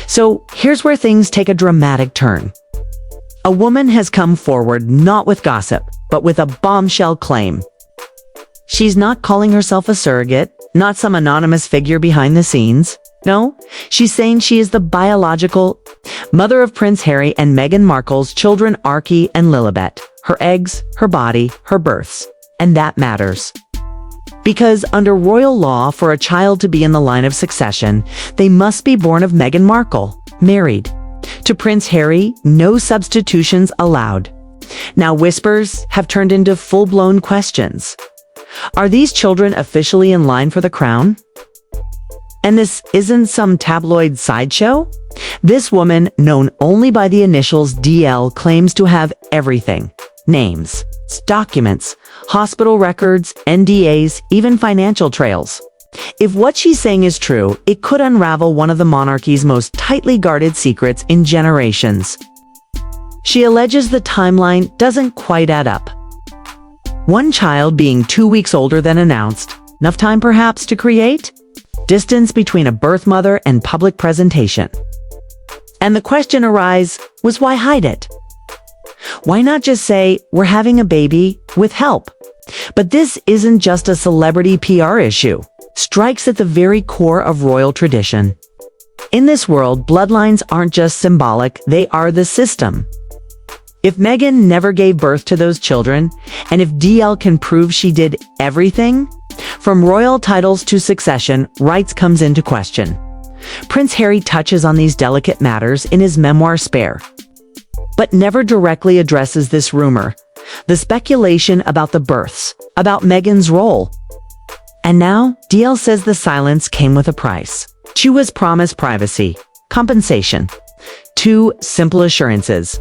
So here's where things take a dramatic turn. A woman has come forward not with gossip, but with a bombshell claim. She's not calling herself a surrogate, not some anonymous figure behind the scenes. No, she's saying she is the biological mother of Prince Harry and Meghan Markle's children Archie and Lilibet. Her eggs, her body, her births. And that matters. Because under royal law, for a child to be in the line of succession, they must be born of Meghan Markle, married. To Prince Harry, no substitutions allowed. Now whispers have turned into full-blown questions. Are these children officially in line for the crown? And this isn't some tabloid sideshow? This woman, known only by the initials DL, claims to have everything. Names, documents, hospital records, NDAs, even financial trails. If what she's saying is true, it could unravel one of the monarchy's most tightly guarded secrets in generations. She alleges the timeline doesn't quite add up. One child being 2 weeks older than announced, enough time perhaps to create? Distance between a birth mother and public presentation. And the question arises was why hide it? Why not just say, we're having a baby with help? But this isn't just a celebrity PR issue. Strikes at the very core of royal tradition. In this world, bloodlines aren't just symbolic, they are the system. If Meghan never gave birth to those children, and if DL can prove she did everything, from royal titles to succession, rights comes into question. Prince Harry touches on these delicate matters in his memoir Spare, but never directly addresses this rumor, the speculation about the births, about Meghan's role. And now, DL says the silence came with a price. She was promised privacy, compensation, 2 simple assurances.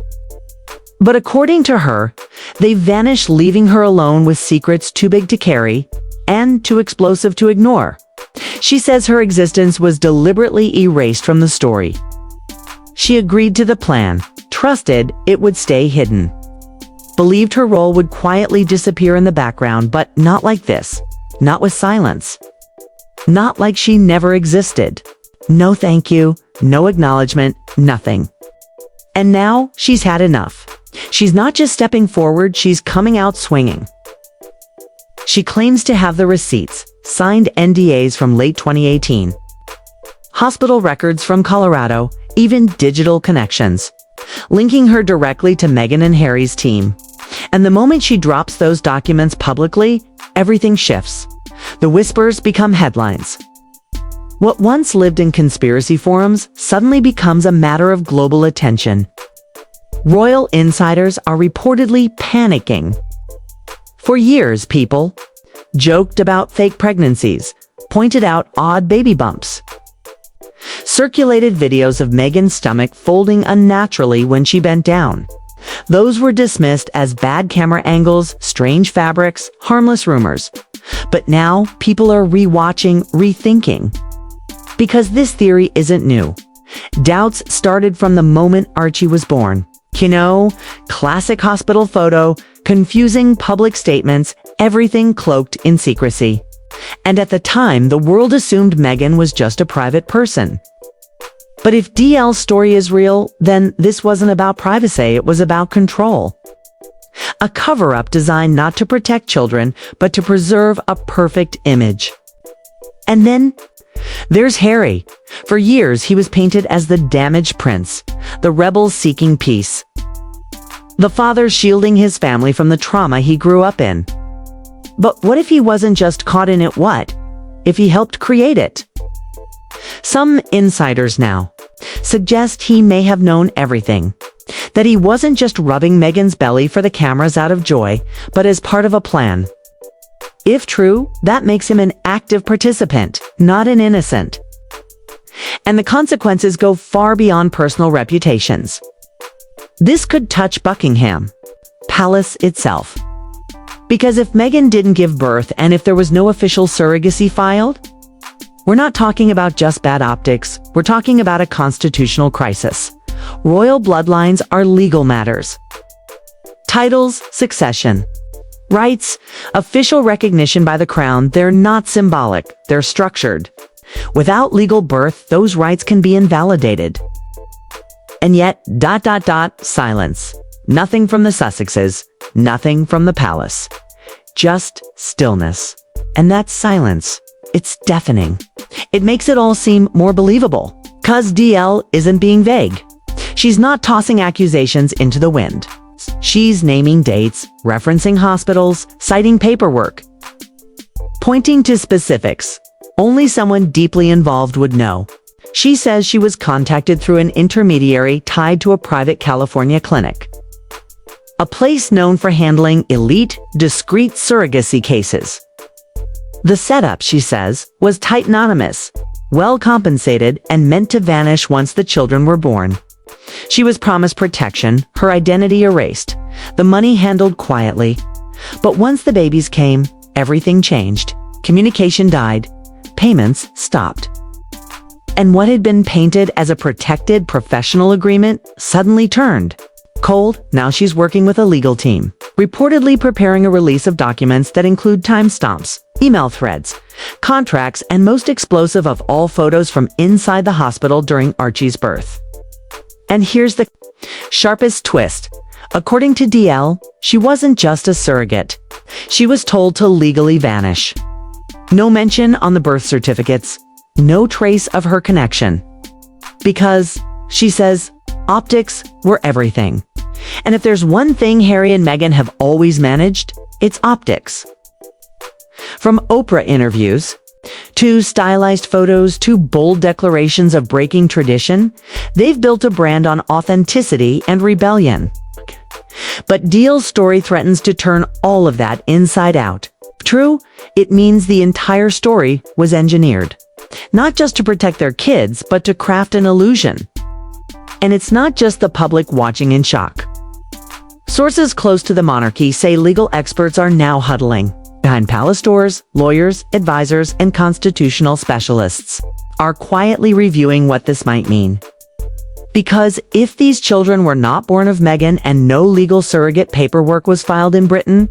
But according to her, they vanished, leaving her alone with secrets too big to carry and too explosive to ignore. She says her existence was deliberately erased from the story. She agreed to the plan, trusted it would stay hidden, believed her role would quietly disappear in the background, but not like this, not with silence, not like she never existed. No thank you, no acknowledgement, nothing. And now she's had enough. She's not just stepping forward, she's coming out swinging. She claims to have the receipts, signed NDAs from late 2018, hospital records from Colorado, even digital connections, linking her directly to Meghan and Harry's team. And the moment she drops those documents publicly, everything shifts. The whispers become headlines. What once lived in conspiracy forums suddenly becomes a matter of global attention. Royal insiders are reportedly panicking. For years, people joked about fake pregnancies, pointed out odd baby bumps, circulated videos of Meghan's stomach folding unnaturally when she bent down. Those were dismissed as bad camera angles, strange fabrics, harmless rumors. But now, people are rewatching, rethinking. Because this theory isn't new. Doubts started from the moment Archie was born. You know, classic hospital photo, confusing public statements, everything cloaked in secrecy. And at the time, the world assumed Meghan was just a private person. But if DL's story is real, then this wasn't about privacy, it was about control. A cover-up designed not to protect children, but to preserve a perfect image. And then there's Harry. For years, he was painted as the damaged prince, the rebel seeking peace, the father shielding his family from the trauma he grew up in. But what if he wasn't just caught in it? What if he helped create it? Some insiders now suggest he may have known everything, that he wasn't just rubbing Meghan's belly for the cameras out of joy, but as part of a plan. If true, that makes him an active participant, not an innocent. And the consequences go far beyond personal reputations. This could touch Buckingham Palace itself. Because if Meghan didn't give birth and if there was no official surrogacy filed, we're not talking about just bad optics, we're talking about a constitutional crisis. Royal bloodlines are legal matters. Titles, succession, rights, official recognition by the crown, they're not symbolic, they're structured. Without legal birth, those rights can be invalidated. And yet, silence. Nothing from the Sussexes, nothing from the palace. Just stillness. And that silence, it's deafening. It makes it all seem more believable. 'Cause DL isn't being vague. She's not tossing accusations into the wind. She's naming dates, referencing hospitals, citing paperwork, pointing to specifics. Only someone deeply involved would know. She says she was contacted through an intermediary tied to a private California clinic, a place known for handling elite, discreet surrogacy cases. The setup, she says, was tight anonymous, well compensated, and meant to vanish once the children were born. She was promised protection, her identity erased, the money handled quietly. But once the babies came, everything changed. Communication died, payments stopped. And what had been painted as a protected professional agreement suddenly turned cold. Now she's working with a legal team, reportedly preparing a release of documents that include timestamps, email threads, contracts, and most explosive of all, photos from inside the hospital during Archie's birth. And here's the sharpest twist. According to DL, she wasn't just a surrogate. She was told to legally vanish. No mention on the birth certificates, no trace of her connection. Because, she says, optics were everything. And if there's one thing Harry and Meghan have always managed, it's optics. From Oprah interviews, to stylized photos, to bold declarations of breaking tradition, they've built a brand on authenticity and rebellion. But DL's story threatens to turn all of that inside out. True, it means the entire story was engineered. Not just to protect their kids, but to craft an illusion. And it's not just the public watching in shock. Sources close to the monarchy say legal experts are now huddling behind palace doors. Lawyers, advisors, and constitutional specialists are quietly reviewing what this might mean. Because if these children were not born of Meghan and no legal surrogate paperwork was filed in Britain,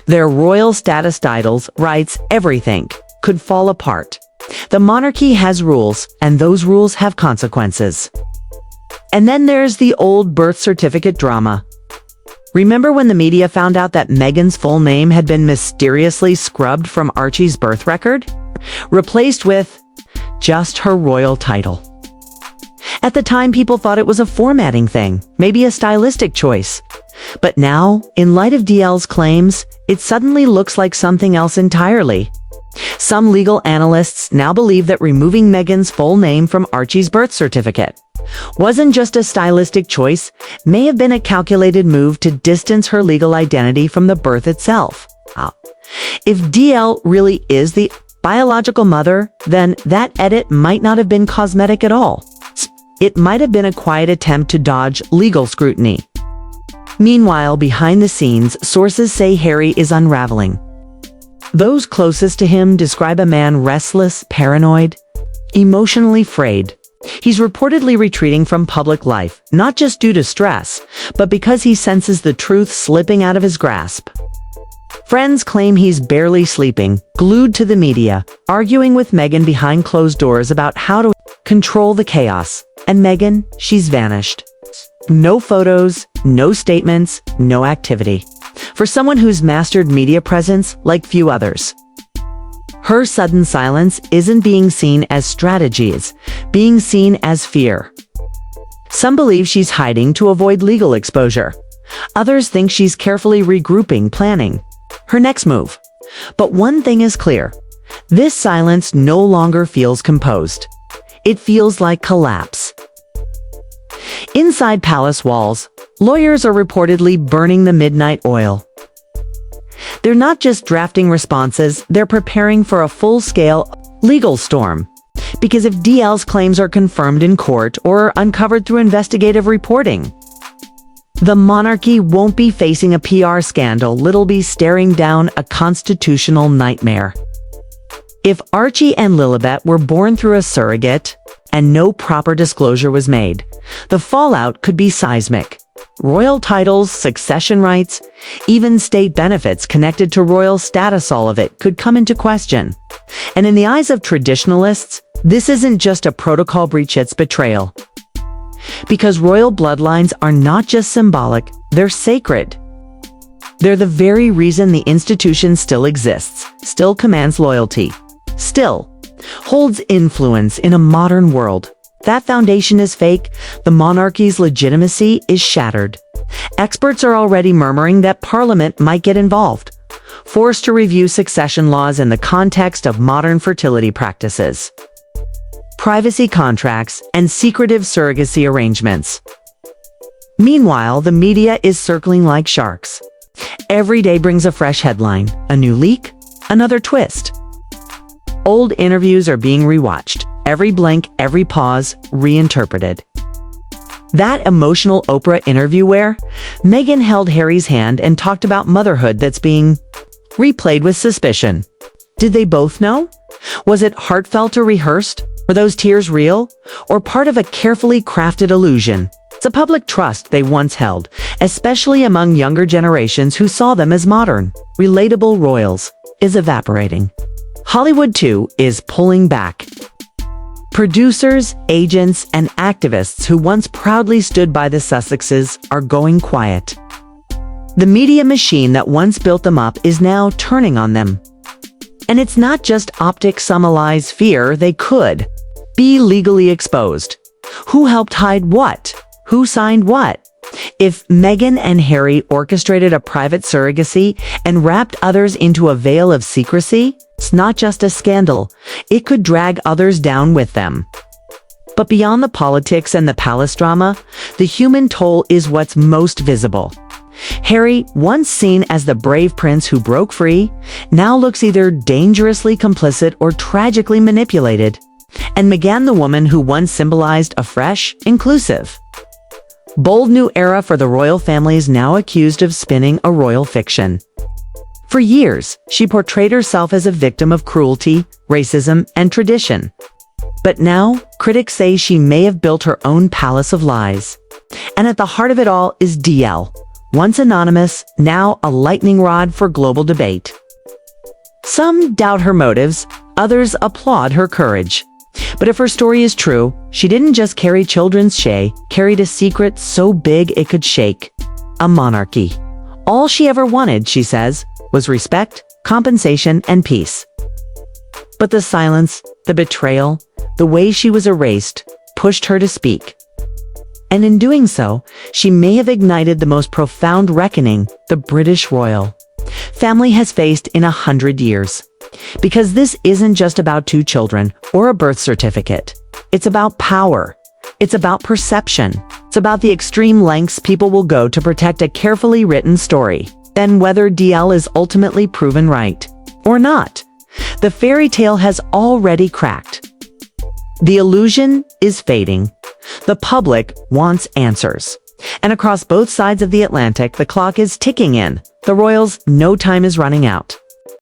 their royal status, titles, rights, everything could fall apart. The monarchy has rules, and those rules have consequences. And then there's the old birth certificate drama. Remember when the media found out that Meghan's full name had been mysteriously scrubbed from Archie's birth record? Replaced with just her royal title. At the time, people thought it was a formatting thing, maybe a stylistic choice. But now, in light of DL's claims, it suddenly looks like something else entirely. Some legal analysts now believe that removing Meghan's full name from Archie's birth certificate wasn't just a stylistic choice, may have been a calculated move to distance her legal identity from the birth itself. If DL really is the biological mother, then that edit might not have been cosmetic at all. It might have been a quiet attempt to dodge legal scrutiny. Meanwhile, behind the scenes, sources say Harry is unraveling. Those closest to him describe a man restless, paranoid, emotionally frayed. He's reportedly retreating from public life, not just due to stress, but because he senses the truth slipping out of his grasp. Friends claim he's barely sleeping, glued to the media, arguing with Meghan behind closed doors about how to control the chaos. And Meghan, she's vanished. No photos, no statements, no activity. For someone who's mastered media presence like few others. Her sudden silence isn't being seen as strategy, it's being seen as fear. Some believe she's hiding to avoid legal exposure. Others think she's carefully regrouping, planning her next move. But one thing is clear. This silence no longer feels composed. It feels like collapse. Inside palace walls, lawyers are reportedly burning the midnight oil. They're not just drafting responses, they're preparing for a full-scale legal storm. Because if DL's claims are confirmed in court or uncovered through investigative reporting, the monarchy won't be facing a PR scandal, it'll be staring down a constitutional nightmare. If Archie and Lilibet were born through a surrogate and no proper disclosure was made, the fallout could be seismic. Royal titles, succession rights, even state benefits connected to royal status, all of it could come into question. And in the eyes of traditionalists, this isn't just a protocol breach, it's betrayal. Because royal bloodlines are not just symbolic, they're sacred. They're the very reason the institution still exists, still commands loyalty, still holds influence in a modern world. That foundation is fake. The monarchy's legitimacy is shattered. Experts are already murmuring that Parliament might get involved, forced to review succession laws in the context of modern fertility practices, privacy contracts, and secretive surrogacy arrangements. Meanwhile, the media is circling like sharks. Every day brings a fresh headline, a new leak, another twist. Old interviews are being rewatched, every blink, every pause, reinterpreted. That emotional Oprah interview where Meghan held Harry's hand and talked about motherhood that's being replayed with suspicion. Did they both know? Was it heartfelt or rehearsed? Were those tears real? Or part of a carefully crafted illusion? The public trust they once held, especially among younger generations who saw them as modern, relatable royals, is evaporating. Hollywood, too, is pulling back. Producers, agents, and activists who once proudly stood by the Sussexes are going quiet. The media machine that once built them up is now turning on them. And it's not just optics. Some allies fear they could be legally exposed. Who helped hide what? Who signed what? If Meghan and Harry orchestrated a private surrogacy and wrapped others into a veil of secrecy, it's not just a scandal. It could drag others down with them. But beyond the politics and the palace drama, the human toll is what's most visible. Harry, once seen as the brave prince who broke free, now looks either dangerously complicit or tragically manipulated. And Meghan, the woman who once symbolized a fresh, inclusive, bold new era for the royal family, is now accused of spinning a royal fiction. For years, she portrayed herself as a victim of cruelty, racism, and tradition. But now, critics say she may have built her own palace of lies. And at the heart of it all is DL, once anonymous, now a lightning rod for global debate. Some doubt her motives, others applaud her courage. But if her story is true, she didn't just carry children's shea, carried a secret so big it could shake a monarchy. All she ever wanted, she says, was respect, compensation, and peace. But the silence, the betrayal, the way she was erased, pushed her to speak. And in doing so, she may have ignited the most profound reckoning the British royal family has faced in 100 years. Because this isn't just about 2 children or a birth certificate. It's about power. It's about perception. It's about the extreme lengths people will go to protect a carefully written story. Then whether DL is ultimately proven right or not, the fairy tale has already cracked. The illusion is fading. The public wants answers. And across both sides of the Atlantic, the clock is ticking in. The royals, no time is running out.